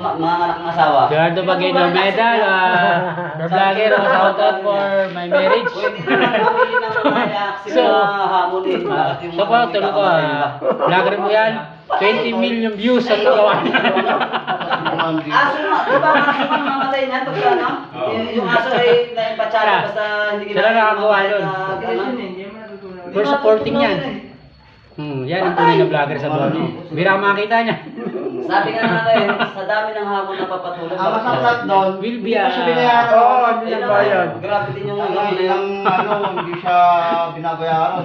mga anak ng asawa. Gerardo Baguedo Medal, for vlogger, shout out for my marriage. Pwede naman kami ng reaction na hamon eh. So po, tuloy ko, vlogger mo yan, 20 million views ang nagawa niya. Aso nga, di ba ang aso nga mamatay niyan pag ano? Yung aso ay naimpatsara basta hindi Sila nakagawa nun. For supporting yan. Yan ang tunay na vlogger sa Borneo. Bira makita niya. Sabi nga natin, sa dami ng hamon na papatulog. Ang masakit doon, Will be a... hindi Ayun na bayad. naman, grabe din yung Hindi siya binabayaran.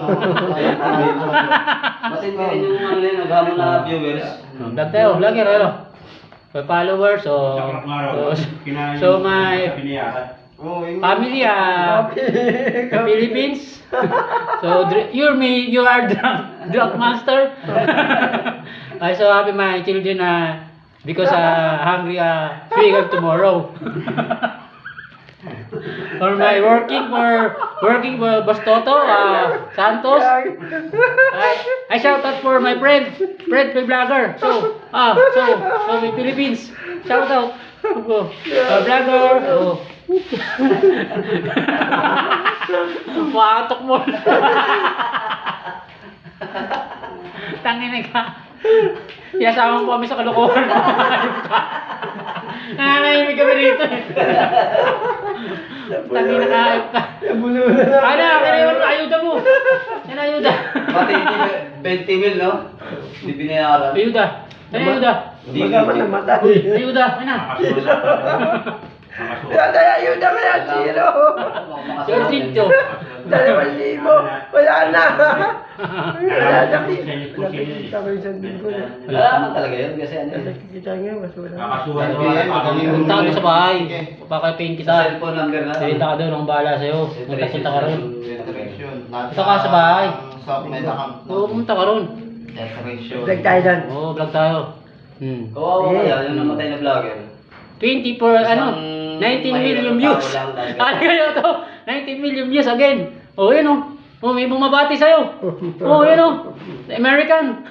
Matindi rin yung ano yun, naghamon na viewers. Vlog tayo, vlogger, ano? My followers, so my family, the Philippines. So you are drug master. I so happy my children because hungry figure tomorrow. For my working for Bastoto Santos. I shout out for my friend my vlogger. So my Philippines. Shout out. Vlogger. Maatok mo. Tangina ka. Sinasama mo kami sa kalokohan. Nananahimik kami rito. Tangina ka. Ano, kailangan ayuda mo. Yan ayuda. Pati 20 mil, no? Hindi binayaran. Ayuda. Ano ayuda? Hindi naman namatay. Ayuda. Ano? Ayuda ka yan, zero. Your sityo. 2,000. Wala na. Wala na. Nakikita ko isang linggo na. Wala naman talaga yun kasi ano. Nakikita nga, mas wala. Punta ka doon sa bahay. Papakapain Sa kita. cellphone number na. Salita ka doon, ang bahala sa'yo. Punta ka ron. Punta ka sa bahay. Oo, Oo, punta ka ron. Vlog tayo doon. Oo, vlog tayo. Kawawa kaya yung namatay na vlogger. 20 for ano? 19 million views. Ano kayo to? 19 million views again. Oh, yun oh. Oh, may bumabati sa'yo. Oh, yun oh. American.